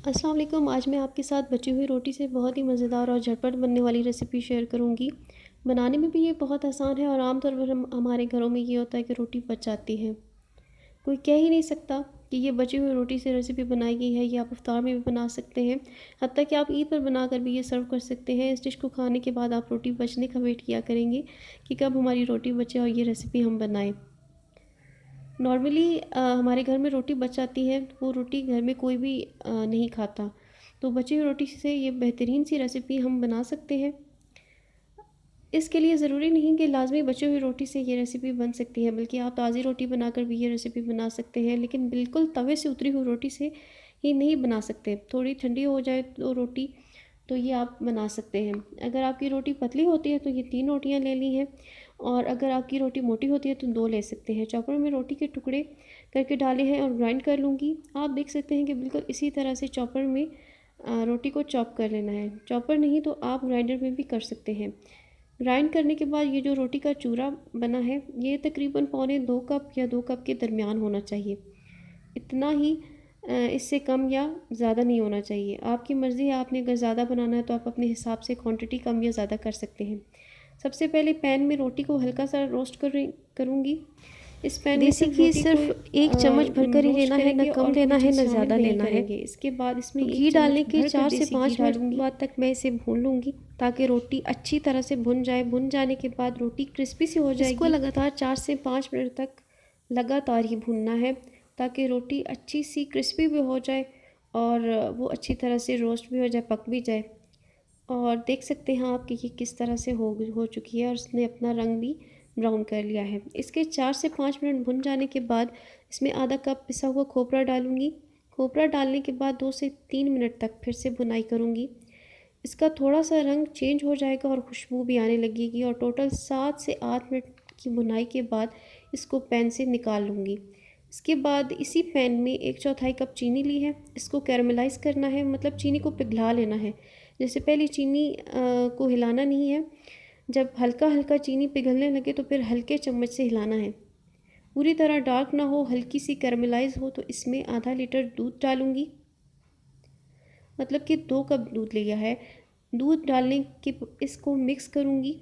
अस्सलाम वालेकुम। आज मैं आपके साथ बची हुई रोटी से बहुत ही मज़ेदार और झटपट बनने वाली रेसिपी शेयर करूंगी। बनाने में भी ये बहुत आसान है और आमतौर पर हमारे घरों में ये होता है कि रोटी बच जाती है। कोई कह ही नहीं सकता कि ये बची हुई रोटी से रेसिपी बनाई गई है। ये आप इफ्तार में भी बना सकते हैं, हत्ता कि आप ईद पर बनाकर भी ये सर्व कर सकते हैं। इस डिश को खाने के बाद आप रोटी बचने का वेट किया करेंगे कि कब हमारी रोटी बचे और ये रेसिपी हम बनाएं। नॉर्मली हमारे घर में रोटी बच जाती है, वो रोटी घर में कोई भी नहीं खाता। तो बची हुई रोटी से ये बेहतरीन सी रेसिपी हम बना सकते हैं। इसके लिए ज़रूरी नहीं कि लाजमी बची हुई रोटी से ये रेसिपी बन सकती है, बल्कि आप ताज़ी रोटी बनाकर भी ये रेसिपी बना सकते हैं। लेकिन बिल्कुल तवे से उतरी हुई रोटी से ये नहीं बना सकते। थोड़ी ठंडी हो जाए तो रोटी, तो ये आप बना सकते हैं। अगर आपकी रोटी पतली होती है तो ये 3 रोटियां ले ली हैं, और अगर आपकी रोटी मोटी होती है तो 2 ले सकते हैं। चॉपर में रोटी के टुकड़े करके डाले हैं और ग्राइंड कर लूँगी। आप देख सकते हैं कि बिल्कुल इसी तरह से चॉपर में रोटी को चॉप कर लेना है। चॉपर नहीं तो आप ग्राइंडर में भी कर सकते हैं। ग्राइंड करने के बाद ये जो रोटी का चूरा बना है, ये तकरीबन पौने 2 कप या 2 कप के दरमियान होना चाहिए। इतना ही, इससे कम या ज़्यादा नहीं होना चाहिए। आपकी मर्ज़ी है, आपने अगर ज़्यादा बनाना है तो आप अपने हिसाब से क्वांटिटी कम या ज़्यादा कर सकते हैं। सबसे पहले पैन में रोटी को हल्का सा रोस्ट करूँगी। इस पैन में देसी सिर्फ घी रोटी को सिर्फ 1 चम्मच भरकर ही रोस्ट लेना है, ना करेंगे कम और लेना कोई है चीज़ ना शामिल ज़्यादा नहीं लेना है। करेंगे। इसके बाद इसमें तो 1 घी चम्मच डालने के भरकर 4 से देसी घी 5 मिनट डालूँगी। बाद तक मैं इसे भून लूँगी, ताकि रोटी अच्छी तरह से भुन जाए। भुन जाने के बाद रोटी क्रिस्पी सी हो जाएगी। इसको लगातार 4 से 5 मिनट तक लगातार ही भूनना है, ताकि रोटी अच्छी सी क्रिस्पी भी हो जाए और वो अच्छी तरह से रोस्ट भी हो जाए, पक भी जाए। और देख सकते हैं आप कि ये किस तरह से हो चुकी है और उसने अपना रंग भी ब्राउन कर लिया है। इसके 4 से 5 मिनट भुन जाने के बाद इसमें आधा कप पिसा हुआ खोपरा डालूँगी। खोपरा डालने के बाद 2 से 3 मिनट तक फिर से भुनाई करूँगी। इसका थोड़ा सा रंग चेंज हो जाएगा और खुशबू भी आने लगेगी, और टोटल 7 से 8 मिनट की भुनाई के बाद इसको पैन से निकाल लूँगी। इसके बाद इसी पैन में 1/4 कप चीनी ली है। इसको कैरमलाइज़ करना है, मतलब चीनी को पिघला लेना है। जैसे पहले चीनी को हिलाना नहीं है। जब हल्का हल्का चीनी पिघलने लगे तो फिर हल्के चम्मच से हिलाना है। पूरी तरह डार्क ना हो, हल्की सी कैरमलाइज़ हो। तो इसमें आधा लीटर दूध डालूँगी, मतलब कि 2 कप दूध लिया है। दूध डालने के इसको मिक्स करूँगी,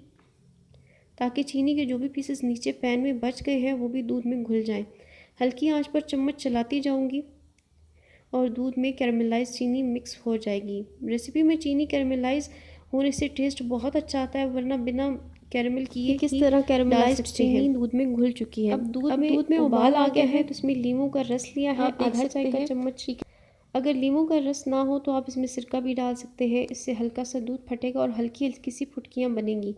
ताकि चीनी के जो भी पीसेस नीचे पैन में बच गए हैं वो भी दूध में घुल जाएं। हल्की आंच पर चम्मच चलाती जाऊँगी और दूध में कैरमलाइज चीनी मिक्स हो जाएगी। रेसिपी में चीनी कैरमलाइज होने से टेस्ट बहुत अच्छा आता है, वरना बिना कैरमल किए किस ही तरह डाल कैरमलाइज्ड सकते हैं। चीनी दूध में घुल चुकी है। अब दूध में उबाल आ गया है तो इसमें लीमू का रस लिया है, आधा चाय का चम्मच। अगर लीमू का रस ना हो तो आप इसमें सिरका भी डाल सकते हैं। इससे हल्का सा दूध फटेगा और हल्की हल्की सी फुटकियाँ बनेंगी।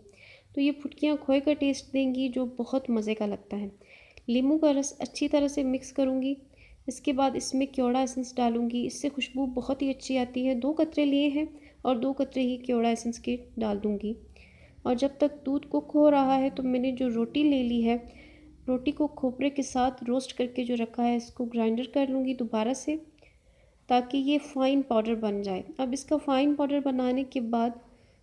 तो ये फुटकियाँ खोए का टेस्ट देंगी, जो बहुत मज़े का लगता है। लीमू का रस अच्छी तरह से मिक्स करूँगी। इसके बाद इसमें केवड़ा एसेंस डालूँगी, इससे खुशबू बहुत ही अच्छी आती है। 2 कतरे लिए हैं और 2 कतरे ही केवड़ा एसेंस के डाल दूँगी। और जब तक दूध कुक हो रहा है तो मैंने जो रोटी ले ली है, रोटी को खोपरे के साथ रोस्ट करके जो रखा है, इसको ग्राइंडर कर लूँगी दोबारा से, ताकि ये फ़ाइन पाउडर बन जाए। अब इसका फ़ाइन पाउडर बनाने के बाद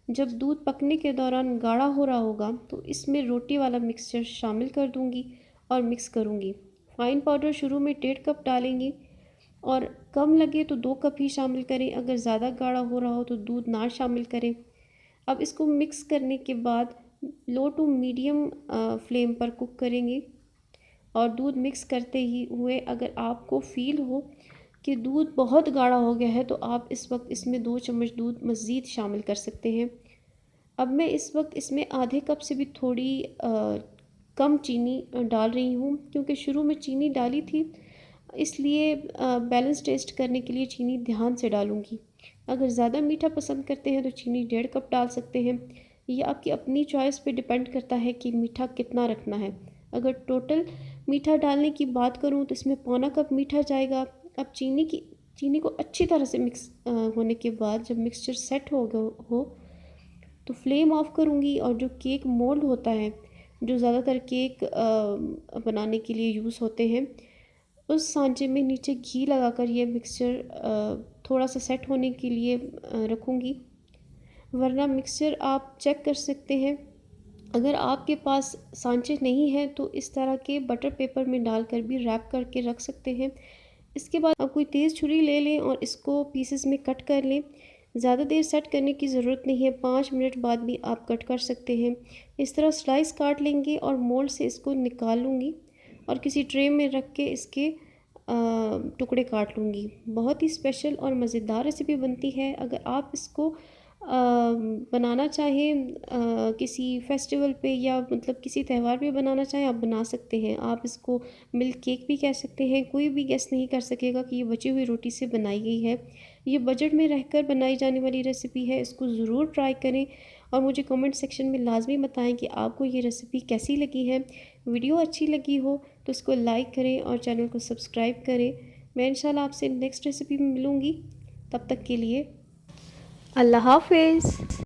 जब दूध पकने के दौरान गाढ़ा हो रहा होगा तो इसमें रोटी वाला मिक्सचर शामिल कर दूंगी और मिक्स करूंगी। फ़ाइन पाउडर शुरू में 1.5 कप डालेंगी, और कम लगे तो 2 कप ही शामिल करें। अगर ज़्यादा गाढ़ा हो रहा हो तो दूध ना शामिल करें। अब इसको मिक्स करने के बाद लो टू मीडियम फ्लेम पर कुक करेंगे, और दूध मिक्स करते ही हुए अगर आपको फ़ील हो कि दूध बहुत गाढ़ा हो गया है तो आप इस वक्त इसमें 2 चम्मच दूध मज़ीद शामिल कर सकते हैं। अब मैं इस वक्त इसमें आधे कप से भी थोड़ी कम चीनी डाल रही हूँ, क्योंकि शुरू में चीनी डाली थी, इसलिए बैलेंस टेस्ट करने के लिए चीनी ध्यान से डालूँगी। अगर ज़्यादा मीठा पसंद करते हैं तो चीनी 1.5 कप डाल सकते हैं। ये आपकी अपनी चॉइस पे डिपेंड करता है कि मीठा कितना रखना है। अगर टोटल मीठा डालने की बात करूँ तो इसमें पौना कप मीठा जाएगा। अब चीनी को अच्छी तरह से मिक्स होने के बाद जब मिक्सचर सेट हो गया हो तो फ्लेम ऑफ करूँगी, और जो केक मोल्ड होता है, जो ज़्यादातर केक बनाने के लिए यूज़ होते हैं, उस सांचे में नीचे घी लगाकर ये मिक्सचर थोड़ा सा सेट होने के लिए रखूँगी। वरना मिक्सचर आप चेक कर सकते हैं, अगर आपके पास सांचे नहीं है तो इस तरह के बटर पेपर में डालकर भी रैप करके रख सकते हैं। इसके बाद आप कोई तेज़ छुरी ले लें और इसको पीसेस में कट कर लें। ज़्यादा देर सेट करने की ज़रूरत नहीं है, 5 मिनट बाद भी आप कट कर सकते हैं। इस तरह स्लाइस काट लेंगे और मोल्ड से इसको निकाल लूँगी और किसी ट्रे में रख के इसके टुकड़े काट लूँगी। बहुत ही स्पेशल और मज़ेदार रेसिपी बनती है। अगर आप इसको बनाना चाहें किसी फेस्टिवल पे या मतलब किसी त्यौहार पे बनाना चाहें, आप बना सकते हैं। आप इसको मिल्क केक भी कह सकते हैं। कोई भी गेस नहीं कर सकेगा कि ये बची हुई रोटी से बनाई गई है। ये बजट में रहकर बनाई जाने वाली रेसिपी है। इसको ज़रूर ट्राई करें और मुझे कमेंट सेक्शन में लाजमी बताएं कि आपको ये रेसिपी कैसी लगी है। वीडियो अच्छी लगी हो तो इसको लाइक करें और चैनल को सब्सक्राइब करें। मैं इंशाल्लाह आपसे नेक्स्ट रेसिपी में मिलूँगी। तब तक के लिए अल्लाह हाफ़िज़।